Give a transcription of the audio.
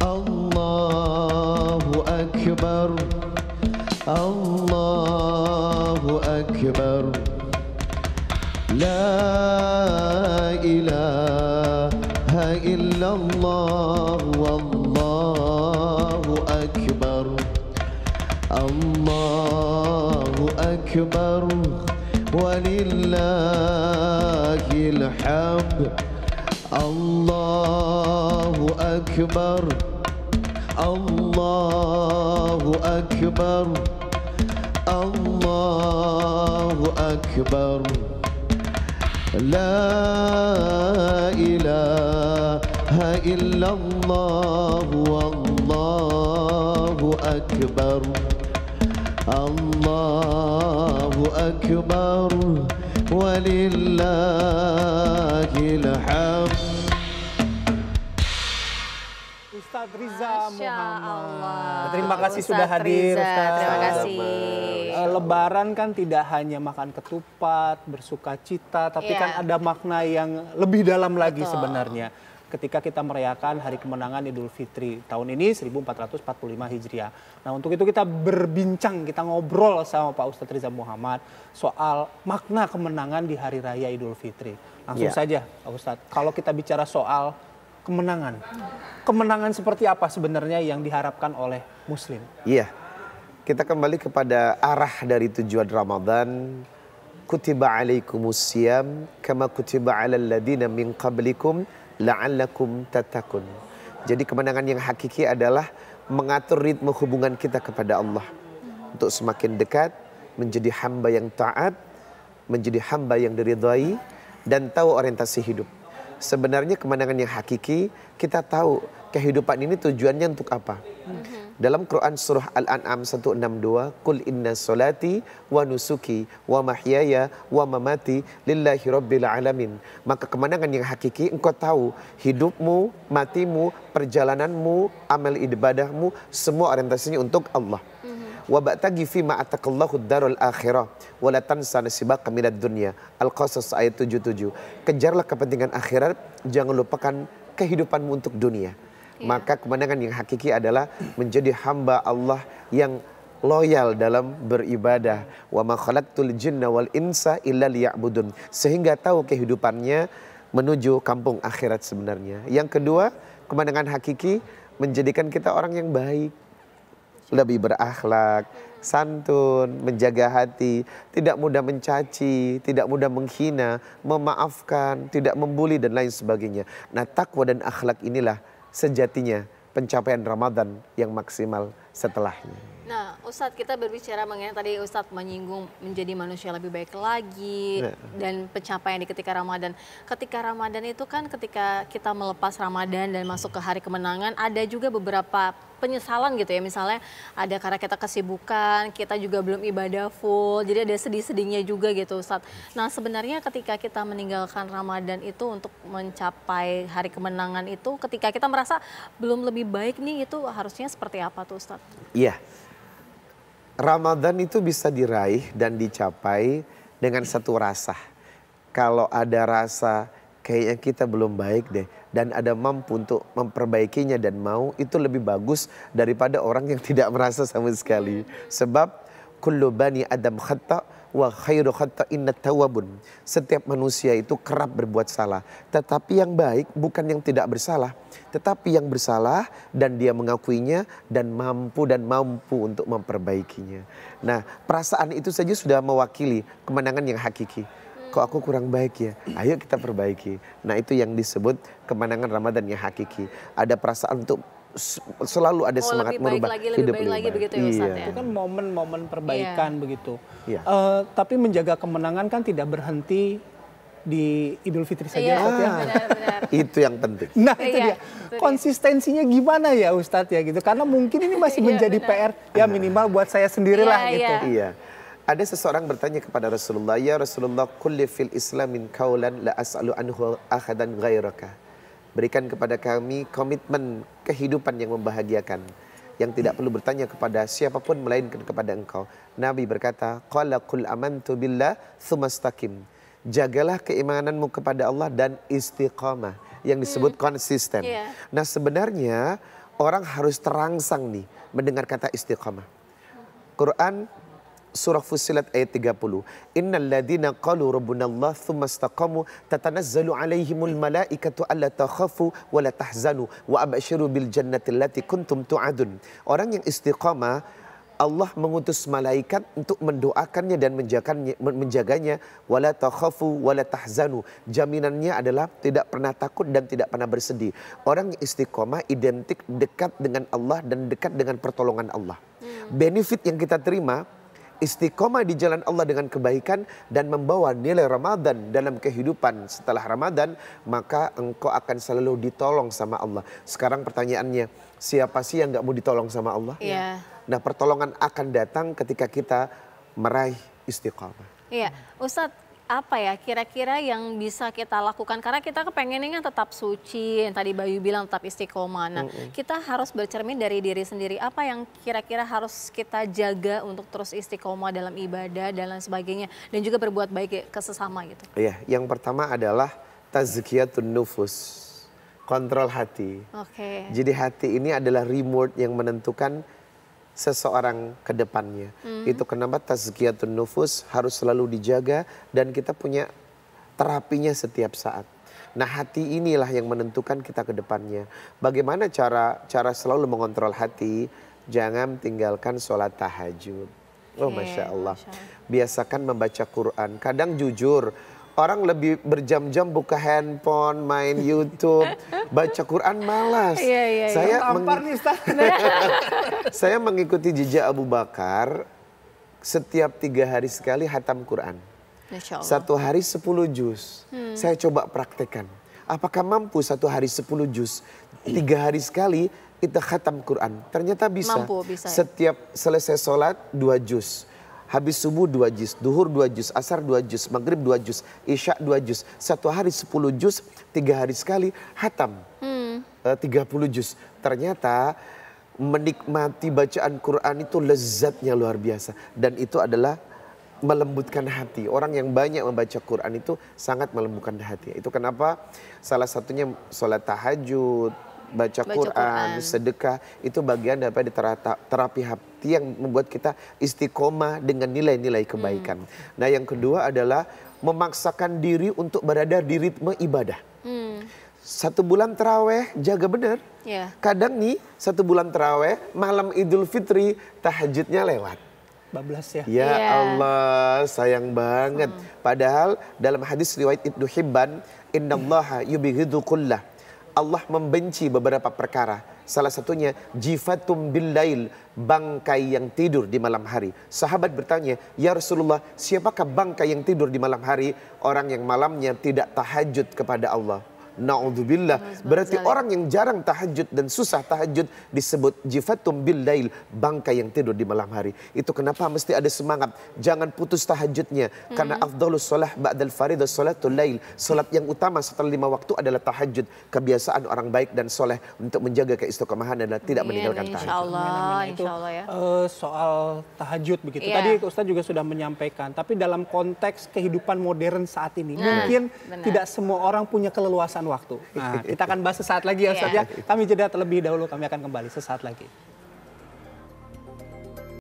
Allahu Akbar, Allahu Akbar. La ilaha illallah, wallahu akbar. Allahu akbar, walillahil hamd. Allahu akbar, Allahu akbar, Allahu akbar. La ilaha illallah, wallahu akbar. Allahu akbar, walillahil hamd. Ustadz Riza Masya Muhammad. Allah. Terima kasih Ustadz sudah hadir, Riza, Ustadz. terima kasih. Lebaran kan tidak hanya makan ketupat, bersuka cita, tapi Iya. kan ada makna yang lebih dalam lagi Betul. sebenarnya. Ketika kita merayakan Hari Kemenangan Idul Fitri tahun ini 1445 Hijriah. Nah, untuk itu kita berbincang, kita ngobrol sama Pak Ustadz Riza Muhammad soal makna kemenangan di Hari Raya Idul Fitri. Langsung saja, Pak Ustadz. Kalau kita bicara soal kemenangan, kemenangan seperti apa sebenarnya yang diharapkan oleh Muslim? Iya, kita kembali kepada arah dari tujuan Ramadan. Kutiba alaikumus siyam kama kutiba alal ladina min qablikum la'allakum tattaqun. Jadi kemenangan yang hakiki adalah mengatur ritme hubungan kita kepada Allah untuk semakin dekat, menjadi hamba yang taat, menjadi hamba yang diridhai dan tahu orientasi hidup. Sebenarnya kemenangan yang hakiki, kita tahu kehidupan ini tujuannya untuk apa. Dalam Quran surah Al-An'am 162, Qul inna solati wa nusuki wa mahyaya wa mamati lillahi rabbil alamin. Maka kemenangan yang hakiki, engkau tahu hidupmu, matimu, perjalananmu, amal ibadahmu, semua orientasinya untuk Allah. Wa ba'tagi fima atakallahu darul akhirah wa la tansa nasibaka minad dunya. Al-Qasas ayat 77. Kejarlah kepentingan akhirat, jangan lupakan kehidupanmu untuk dunia. Maka kemenangan yang hakiki adalah menjadi hamba Allah yang loyal dalam beribadah. Wa ma khalaqtul jinna wal insa illa liya'budun. Sehingga tahu kehidupannya menuju kampung akhirat sebenarnya. Yang kedua, kemenangan hakiki menjadikan kita orang yang baik, lebih berakhlak, santun, menjaga hati, tidak mudah mencaci, tidak mudah menghina, memaafkan, tidak membuli dan lain sebagainya. Nah, takwa dan akhlak inilah sejatinya pencapaian Ramadan yang maksimal setelahnya. Nah, Ustadz, kita berbicara mengenai tadi Ustadz menyinggung menjadi manusia lebih baik lagi dan pencapaian di ketika Ramadan. Ketika Ramadan itu kan ketika kita melepas Ramadan dan masuk ke hari kemenangan, ada juga beberapa penyesalan gitu ya. Misalnya ada karena kita kesibukan, kita juga belum ibadah full, jadi ada sedih-sedihnya juga gitu Ustadz. Nah, sebenarnya ketika kita meninggalkan Ramadan itu untuk mencapai hari kemenangan itu, ketika kita merasa belum lebih baik nih, itu harusnya seperti apa tuh Ustadz? Iya. Ramadan itu bisa diraih dan dicapai dengan satu rasa. Kalau ada rasa kayaknya kita belum baik deh dan ada mampu untuk memperbaikinya dan mau, itu lebih bagus daripada orang yang tidak merasa sama sekali. Sebab kullu bani adam khata' wa khairu khata'inna tawwabun. Setiap manusia itu kerap berbuat salah, tetapi yang baik bukan yang tidak bersalah, tetapi yang bersalah dan dia mengakuinya dan mampu untuk memperbaikinya. Nah, perasaan itu saja sudah mewakili kemenangan yang hakiki. Kok aku kurang baik ya? Ayo kita perbaiki. Nah, itu yang disebut kemenangan Ramadan yang hakiki. Ada perasaan untuk selalu ada semangat merubah hidup lebih baik. Begitu ya Ustaz, ya? Itu kan momen-momen perbaikan begitu. Iya. Tapi menjaga kemenangan kan tidak berhenti di Idul Fitri saja. Ustaz, ya? Benar-benar. Itu yang penting. Nah, itu Iya, dia. itu dia. Konsistensinya gimana ya Ustadz ya gitu. Karena mungkin ini masih menjadi PR ya minimal buat saya sendirilah gitu. Iya. Ada seseorang bertanya kepada Rasulullah, "Ya Rasulullah, kulli fil islamin kaulan la as'alu anhu ahadan ghairaka." Berikan kepada kami komitmen kehidupan yang membahagiakan, yang tidak perlu bertanya kepada siapapun melainkan kepada engkau. Nabi berkata, qala qul amantu billah tsumastaqim. Jagalah keimananmu kepada Allah dan istiqamah, yang disebut konsisten. Nah, sebenarnya orang harus terangsang nih mendengar kata istiqamah. Quran surah Fussilat ayat 30. Innal ladzina qalu rabbunallah tsumma istaqamu tatanazzalu alaihimul malaikatu alla takhafu wa la tahzanu wa absyiru bil jannati allati kuntum tu'adun. Orang yang istiqamah, Allah mengutus malaikat untuk mendoakannya dan menjaganya. Wala takhafu wala tahzanu. Jaminannya adalah tidak pernah takut dan tidak pernah bersedih. Orang yang istiqamah identik dekat dengan Allah dan dekat dengan pertolongan Allah. Benefit yang kita terima, istiqomah di jalan Allah dengan kebaikan dan membawa nilai Ramadan dalam kehidupan setelah Ramadan, maka engkau akan selalu ditolong sama Allah. Sekarang pertanyaannya, siapa sih yang gak mau ditolong sama Allah? Iya. Nah, pertolongan akan datang ketika kita meraih istiqomah. Iya, Ustadz, apa ya kira-kira yang bisa kita lakukan? Karena kita kepengennya kan tetap suci, yang tadi Bayu bilang tetap istiqomah. Nah, kita harus bercermin dari diri sendiri. Apa yang kira-kira harus kita jaga untuk terus istiqomah dalam ibadah dan lain sebagainya. Dan juga berbuat baik ke sesama gitu. Iya, yang pertama adalah tazkiyatun nufus. Kontrol hati. Oke. Jadi hati ini adalah remote yang menentukan seseorang ke depannya. Itu kenapa tazkiyatun nufus harus selalu dijaga dan kita punya terapinya setiap saat. Nah, hati inilah yang menentukan kita ke depannya. Bagaimana cara selalu mengontrol hati? Jangan tinggalkan sholat tahajud. Oh, Masya Allah. Biasakan membaca Quran. Kadang jujur, orang lebih berjam-jam buka handphone, main YouTube, baca Quran malas. Iya. Saya mengikuti jejak Abu Bakar, setiap 3 hari sekali hatam Quran. Masya Allah. 1 hari 10 juz. Saya coba praktekkan. Apakah mampu 1 hari 10 juz? 3 hari sekali kita khatam Quran. Ternyata bisa. Mampu, bisa ya? Setiap selesai sholat 2 juz. Habis subuh 2 juz, duhur 2 juz, asar 2 juz, maghrib 2 juz, isya 2 juz. 1 hari 10 juz, 3 hari sekali hatam 30 juz. Ternyata menikmati bacaan Quran itu lezatnya luar biasa. Dan itu adalah melembutkan hati. Orang yang banyak membaca Quran itu sangat melembutkan hati. Itu kenapa salah satunya sholat tahajud, baca Quran, sedekah, itu bagian daripada terapi hati yang membuat kita istiqomah dengan nilai-nilai kebaikan. Nah, yang kedua adalah memaksakan diri untuk berada di ritme ibadah. 1 bulan terawih jaga benar. Kadang nih 1 bulan terawih malam Idul Fitri tahajudnya lewat. Bablas ya. Ya Allah, sayang banget. Padahal dalam hadis riwayat Ibnu Hibban, innallaha yubghidu kullah. Allah membenci beberapa perkara. Salah satunya jifatum billail, bangkai yang tidur di malam hari. Sahabat bertanya, "Ya Rasulullah, siapakah bangkai yang tidur di malam hari?" Orang yang malamnya tidak tahajud kepada Allah. Na'udzubillah. Berarti orang yang jarang tahajud dan susah tahajud disebut jifatum billail, bangkai yang tidur di malam hari. Itu kenapa mesti ada semangat. Jangan putus tahajudnya. Karena afdhalus sholah ba'dal faridah sholatul lail. Sholat yang utama setelah 5 waktu adalah tahajud. Kebiasaan orang baik dan soleh untuk menjaga keistiqomahan adalah tidak meninggalkan tahajud. Insya Allah ya. Soal tahajud begitu. Tadi Ustadz juga sudah menyampaikan. Tapi dalam konteks kehidupan modern saat ini, mungkin tidak semua orang punya keleluasan waktu. Nah, kita akan bahas sesaat lagi ya Ustadz ya. Kami jeda terlebih dahulu, kami akan kembali sesaat lagi.